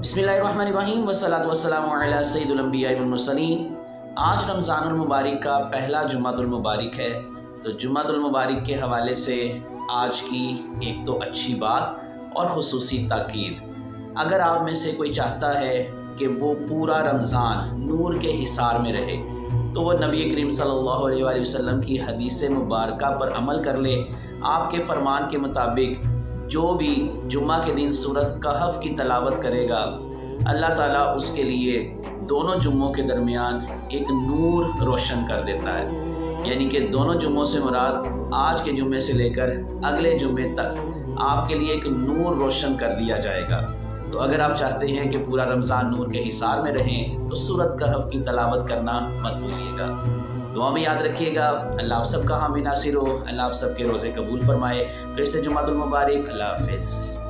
बिस्मिल्लाहिर्रहमानिर्रहीम वस्सलातु वस्सलामु अला सय्यिदिल अंबिया वल मुरसलीन। आज रमज़ानुल मुबारक का पहला जुम्मतुल मुबारक है। तो जुम्मतुल मुबारक के हवाले से आज की एक तो अच्छी बात और खुसूसी ताकीद। अगर आप में से कोई चाहता है कि वो पूरा रमज़ान नूर के हिसार में रहे तो वो नबी करीम सल्लल्लाहु अलैहि वसल्लम की हदीस मुबारका पर अमल कर ले। आपके फरमान के मुताबिक जो भी जुम्मा के दिन सूरत कहफ की तलावत करेगा, अल्लाह ताला उसके लिए दोनों जुम्मों के दरमियान एक नूर रोशन कर देता है। यानी कि दोनों जुम्मों से मुराद आज के जुम्मे से लेकर अगले जुम्मे तक आपके लिए एक नूर रोशन कर दिया जाएगा। तो अगर आप चाहते हैं कि पूरा रमज़ान नूर के हिसार में रहें तो सूरत कहफ की तलावत करना मत भूलिएगा। दुआ में याद रखिएगा। अल्लाह आप सबका हामी नासिर हो। अल्लाह आप सबके रोज़े कबूल फरमाए। फिर से जुम्मतुल मुबारक। अल्लाह हाफ़िज़।